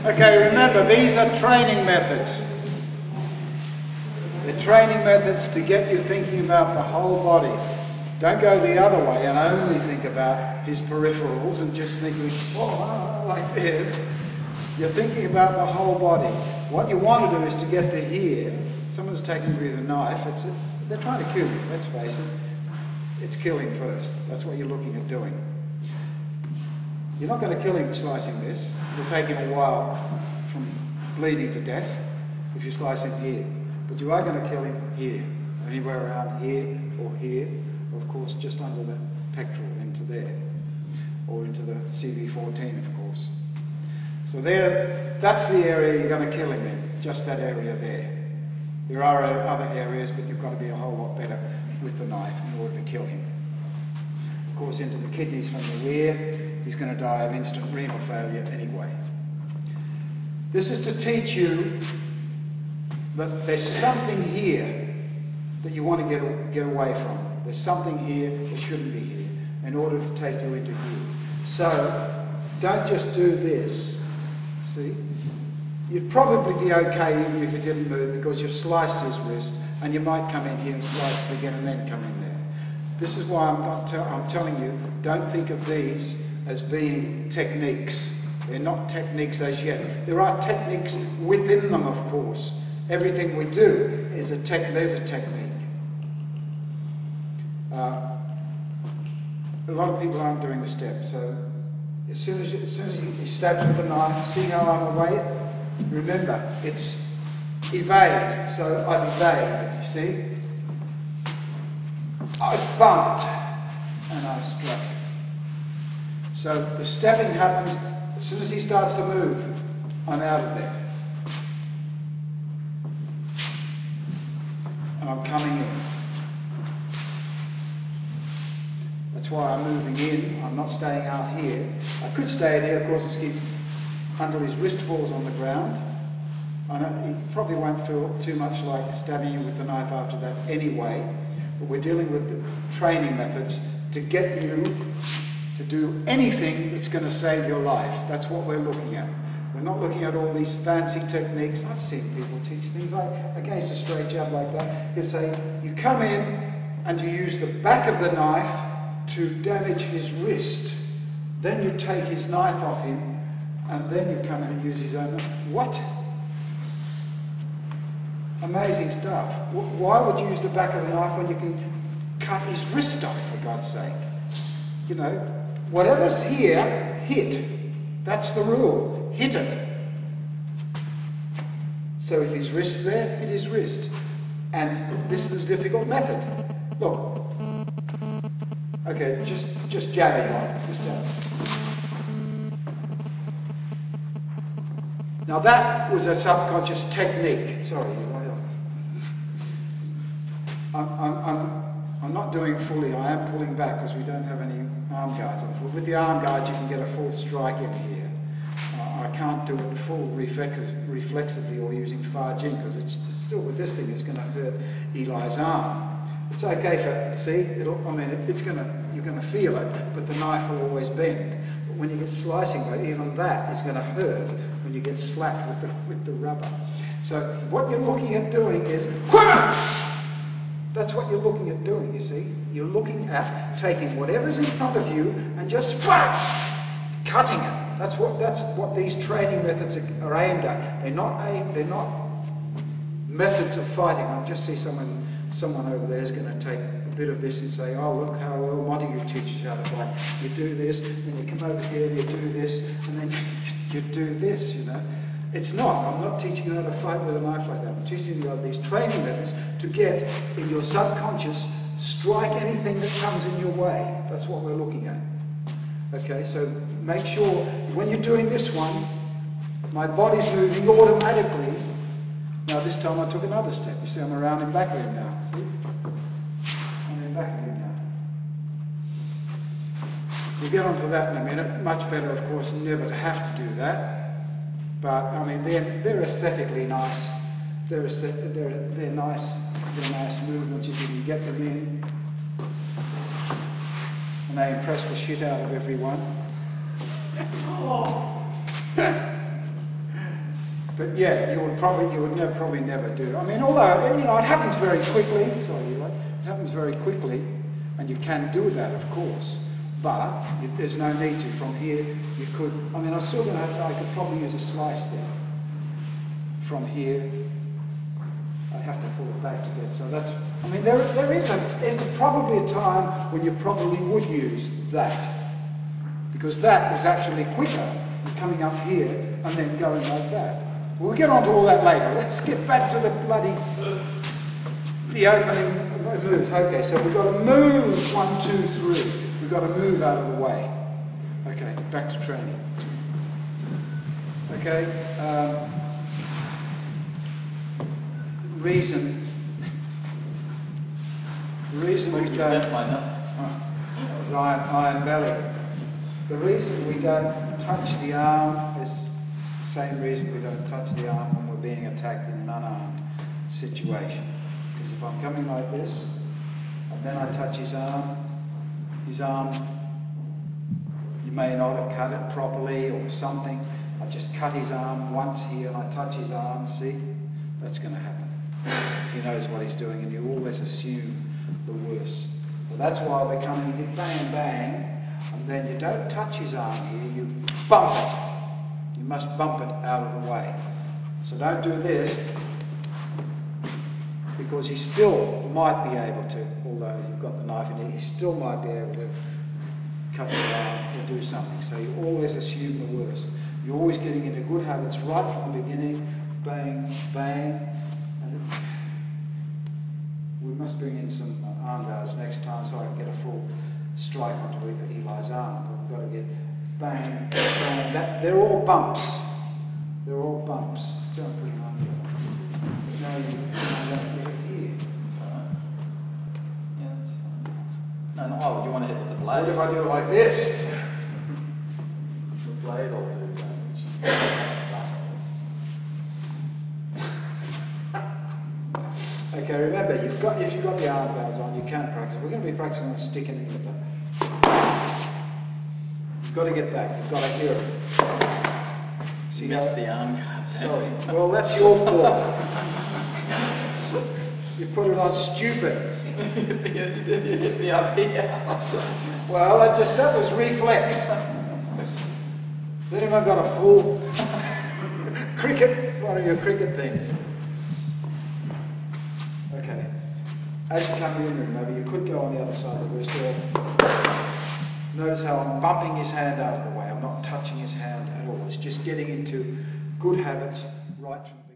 Okay, remember, these are training methods. They're training methods to get you thinking about the whole body. Don't go the other way and only think about his peripherals and just thinking, oh, like this. You're thinking about the whole body. What you want to do is to get to here. Someone's taking you with a knife. They're trying to kill you, let's face it. It's killing first. That's what you're looking at doing. You're not going to kill him slicing this. It'll take him a while from bleeding to death if you slice him here. But you are going to kill him here, anywhere around here or here, or of course just under the pectoral into there, or into the CV14 of course. So there, that's the area you're going to kill him in, just that area there. There are other areas, but you've got to be a whole lot better with the knife in order to kill him. Of course, into the kidneys from the rear, he's going to die of instant renal failure anyway. This is to teach you that there's something here that you want to get away from. There's something here that shouldn't be here in order to take you into here. So, don't just do this. See? You'd probably be okay even if you didn't move because you've sliced his wrist and you might come in here and slice it again and then come in there. This is why I'm telling you, don't think of these as being techniques. They're not techniques as yet. There are techniques within them, of course. Everything we do is there's a technique. A lot of people aren't doing the step, so as soon as he stabs with a knife, see how I'm away? Remember, it's evade, so I've evaded, you see? I've bumped and I struck. So the stepping happens as soon as he starts to move, I'm out of there. And I'm coming in. That's why I'm moving in, I'm not staying out here. I could stay here, of course, and keep until his wrist falls on the ground. I know he probably won't feel too much like stabbing you with the knife after that anyway, but we're dealing with the training methods to get you to do anything that's going to save your life. That's what we're looking at. We're not looking at all these fancy techniques. I've seen people teach things like, against a straight jab like that, you say, you come in and you use the back of the knife to damage his wrist. Then you take his knife off him and then you come in and use his own. What? Amazing stuff. Why would you use the back of the knife when you can cut his wrist off, for God's sake? You know, whatever's here, hit. That's the rule. Hit it. So if his wrist's there, hit his wrist. And this is a difficult method. Look. Okay, just jabbing on. Just jab. Now that was a subconscious technique. Sorry, I'm not doing it fully. I am pulling back because we don't have any arm guards on. With the arm guard, you can get a full strike in here. I can't do it full reflexively or using Farjing because it's still with this thing. It's going to hurt Eli's arm. It's okay for you're going to feel it, but the knife will always bend. But when you get slicing, though, even that is going to hurt when you get slapped with the rubber. So what you're looking at doing is, that's what you're looking at doing, you see. You're looking at taking whatever's in front of you and just cutting it. That's what these training methods are aimed at. They're not methods of fighting. I just see someone over there is going to take a bit of this and say, oh, look how Erle Montaigue teaches how to fight. You do this, and you come over here and you do this, and then you do this, you know. It's not. I'm not teaching you how to fight with a knife like that. I'm teaching you these training methods to get in your subconscious, strike anything that comes in your way. That's what we're looking at. Okay, so make sure when you're doing this one, my body's moving automatically. Now this time I took another step. You see, I'm around in back of him now. See? I'm in back of him now. We'll get onto that in a minute. Much better, of course, never to have to do that. But I mean, they're aesthetically nice. They're nice. They're nice movements if you can get them in, and they impress the shit out of everyone. But yeah, you would probably never do. I mean, although, you know, it happens very quickly. Sorry, it happens very quickly, and you can do that, of course. But there's no need to. From here, you could. I mean, I'm still going to have to. I could probably use a slice there. From here, I'd have to pull it back to get. So that's. I mean, there is probably a time when you probably would use that, because that was actually quicker than coming up here and then going like that. We'll get on to all that later. Let's get back to the opening moves. Okay, so we've got to move 1, 2, 3. We've got to move out of the way. Okay, back to training. Okay, the reason we don't. That was iron belly. The reason we don't touch the arm is the same reason we don't touch the arm when we're being attacked in an unarmed situation. Because if I'm coming like this, and then I touch his arm, you may not have cut it properly or something. I just cut his arm once here and I touch his arm, see? That's going to happen. If he knows what he's doing, and you always assume the worst. So that's why we're coming in, bang, bang, and then you don't touch his arm here, you bump it. You must bump it out of the way. So don't do this, because he still might be able to, although you've got the knife in it, he still might be able to cut your arm or do something. So you always assume the worst. You're always getting into good habits right from the beginning, bang, bang. And we must bring in some arm guards next time so I can get a full strike onto Eli's arm. But we've got to get bang, bang. They're all bumps. They're all bumps. Don't put him under. No, you don't get it here. That's all right. Yeah, that's fine. No, oh, you want to hit with the blade? What if I do it like this? The blade will do damage. Okay, remember, if you've got the arm guards on, you can practice. We're going to be practicing on sticking it in the back. You've got to get that. You've got to hear it. You missed the arm guard. Sorry. Well, that's your fault. You put it on stupid. You hit me up here. Well, that was reflex. Has anyone got a full cricket? One of your cricket things? Okay. As you come in, remember, you could go on the other side of the wrist. Notice how I'm bumping his hand out of the way. I'm not touching his hand at all. It's just getting into good habits right from the